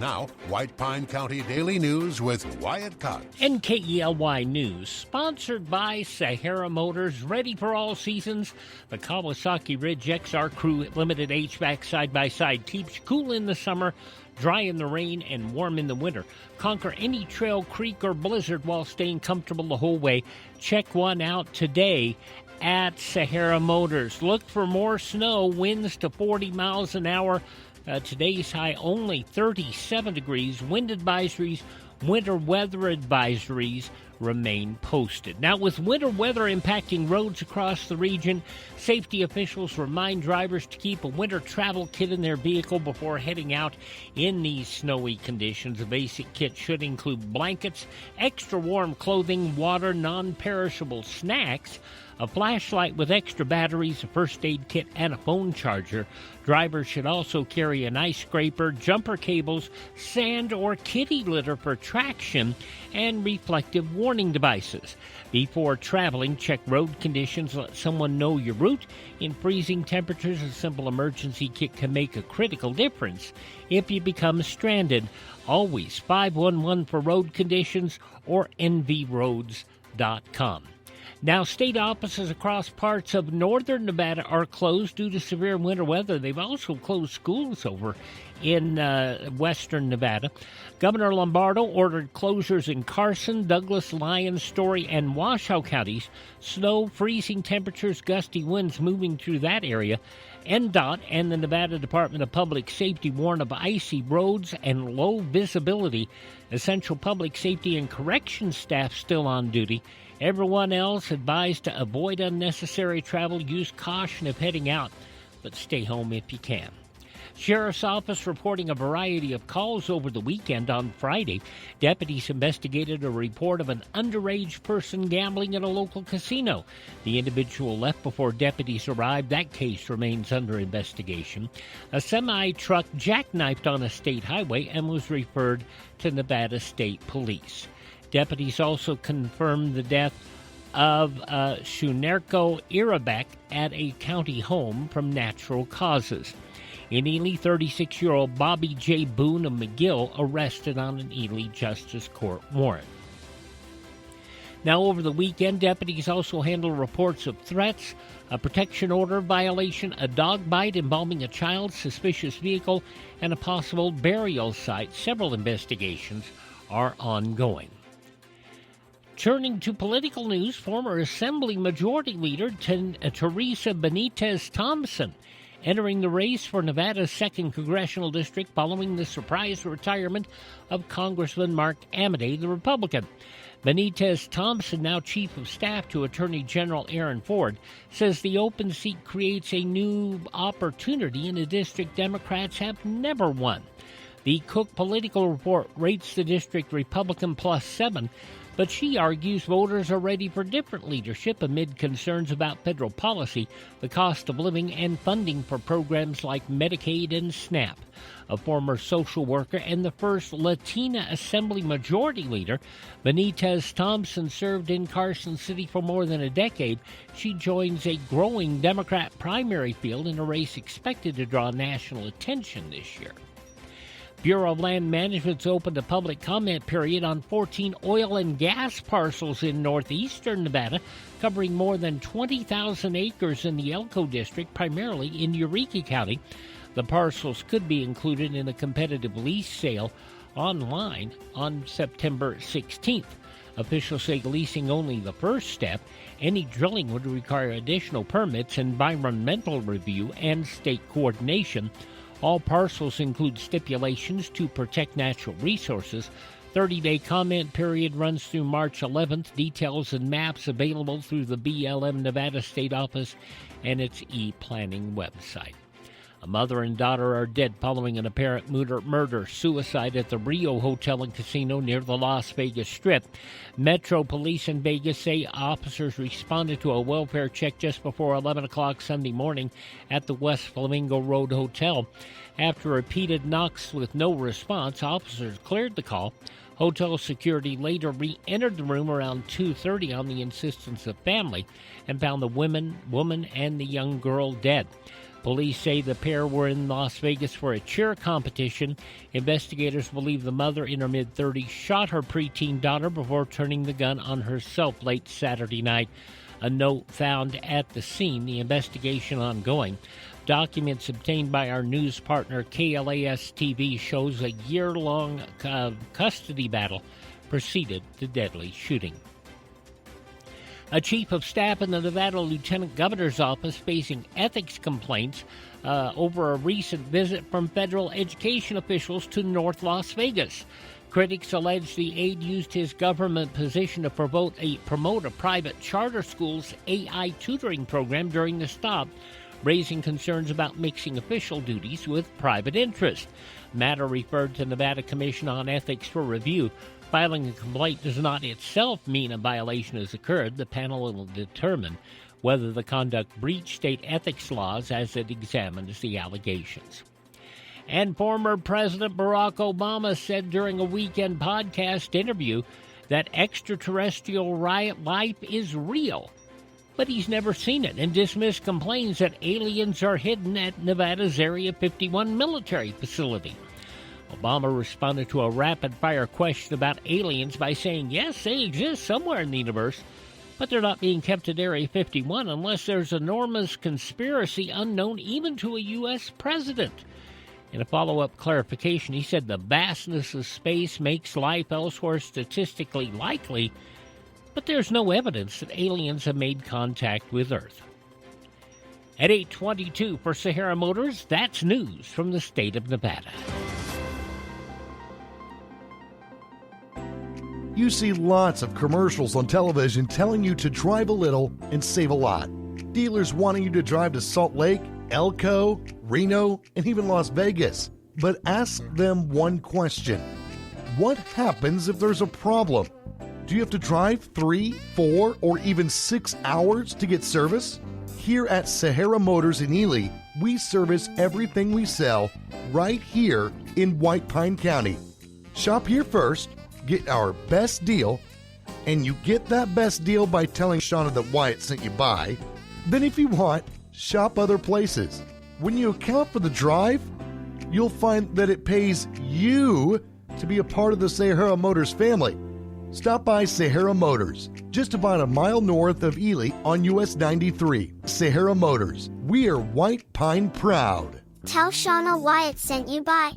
Now, White Pine County Daily News with Wyatt Cox. NKELY News, sponsored by Sahara Motors, ready for all seasons. The Kawasaki Ridge XR Crew Limited HVAC side-by-side keeps cool in the summer, dry in the rain, and warm in the winter. Conquer any trail, creek, or blizzard while staying comfortable the whole way. Check one out today at Sahara Motors. Look for more snow, winds to 40 miles an hour. Today's high only 37 degrees. Wind advisories, winter weather advisories remain posted. Now, with winter weather impacting roads across the region, safety officials remind drivers to keep a winter travel kit in their vehicle before heading out in these snowy conditions. A basic kit should include blankets, extra warm clothing, water, non-perishable snacks, a flashlight with extra batteries, a first aid kit, and a phone charger. Drivers should also carry an ice scraper, jumper cables, sand or kitty litter for traction, and reflective warning devices. Before traveling, check road conditions. Let someone know your route. In freezing temperatures, a simple emergency kit can make a critical difference if you become stranded. Always 511 for road conditions or nvroads.com. Now, state offices across parts of northern Nevada are closed due to severe winter weather. They've also closed schools over in western Nevada. Governor Lombardo ordered closures in Carson, Douglas, Lyons, Story, and Washoe counties. Snow, freezing temperatures, gusty winds moving through that area. NDOT and the Nevada Department of Public Safety warn of icy roads and low visibility. Essential public safety and corrections staff still on duty. Everyone else advised to avoid unnecessary travel. Use caution if heading out, but stay home if you can. Sheriff's Office reporting a variety of calls over the weekend. On Friday, deputies investigated a report of an underage person gambling at a local casino. The individual left before deputies arrived. That case remains under investigation. A semi-truck jackknifed on a state highway and was referred to Nevada State Police. Deputies also confirmed the death of Shunerko Irabek at a county home from natural causes. In Ely, 36-year-old Bobby J. Boone of McGill arrested on an Ely Justice Court warrant. Now, over the weekend, deputies also handled reports of threats, a protection order violation, a dog bite involving a child, suspicious vehicle, and a possible burial site. Several investigations are ongoing. Turning to political news, former Assembly Majority Leader Teresa Benitez Thompson entering the race for Nevada's 2nd Congressional District following the surprise retirement of Congressman Mark Amodei, the Republican. Benitez Thompson, now Chief of Staff to Attorney General Aaron Ford, says the open seat creates a new opportunity in a district Democrats have never won. The Cook Political Report rates the district Republican +7, but she argues voters are ready for different leadership amid concerns about federal policy, the cost of living, and funding for programs like Medicaid and SNAP. A former social worker and the first Latina Assembly Majority Leader, Benitez Thompson served in Carson City for more than a decade. She joins a growing Democrat primary field in a race expected to draw national attention this year. Bureau of Land Management's opened a public comment period on 14 oil and gas parcels in northeastern Nevada, covering more than 20,000 acres in the Elko District, primarily in Eureka County. The parcels could be included in a competitive lease sale online on September 16th. Officials say leasing only the first step. Any drilling would require additional permits, environmental review, and state coordination. All parcels include stipulations to protect natural resources. 30-day comment period runs through March 11th. Details and maps available through the BLM Nevada State Office and its e-planning website. A mother and daughter are dead following an apparent murder-suicide at the Rio Hotel and Casino near the Las Vegas Strip. Metro Police in Vegas say officers responded to a welfare check just before 11 o'clock Sunday morning at the West Flamingo Road Hotel. After repeated knocks with no response, officers cleared the call. Hotel security later re-entered the room around 2:30 on the insistence of family and found the woman and the young girl dead. Police say the pair were in Las Vegas for a cheer competition. Investigators believe the mother in her mid-30s shot her preteen daughter before turning the gun on herself late Saturday night. A note found at the scene, the investigation ongoing. Documents obtained by our news partner KLAS-TV shows a year-long custody battle preceded the deadly shooting. A chief of staff in the Nevada Lieutenant Governor's office facing ethics complaints over a recent visit from federal education officials to North Las Vegas. Critics allege the aide used his government position to promote a private charter school's AI tutoring program during the stop, raising concerns about mixing official duties with private interest. The matter referred to Nevada Commission on Ethics for review. Filing a complaint does not itself mean a violation has occurred. The panel will determine whether the conduct breached state ethics laws as it examines the allegations. And former President Barack Obama said during a weekend podcast interview that extraterrestrial life is real, but he's never seen it, and dismissed complaints that aliens are hidden at Nevada's Area 51 military facility. Obama responded to a rapid-fire question about aliens by saying, yes, they exist somewhere in the universe, but they're not being kept at Area 51 unless there's enormous conspiracy unknown even to a U.S. president. In a follow-up clarification, he said the vastness of space makes life elsewhere statistically likely, but there's no evidence that aliens have made contact with Earth. At 8:22 for Sahara Motors, that's news from the state of Nevada. You see lots of commercials on television telling you to drive a little and save a lot. Dealers wanting you to drive to Salt Lake, Elko, Reno, and even Las Vegas. But ask them one question. What happens if there's a problem? Do you have to drive 3, 4, or even 6 hours to get service? Here at Sahara Motors in Ely, we service everything we sell right here in White Pine County. Shop here first, get our best deal, and you get that best deal by telling Shauna that Wyatt sent you by. Then if you want, shop other places. When you account for the drive, you'll find that it pays you to be a part of the Sahara Motors family. Stop by Sahara Motors, just about a mile north of Ely on US 93. Sahara Motors, we are White Pine proud. Tell Shauna Wyatt sent you by.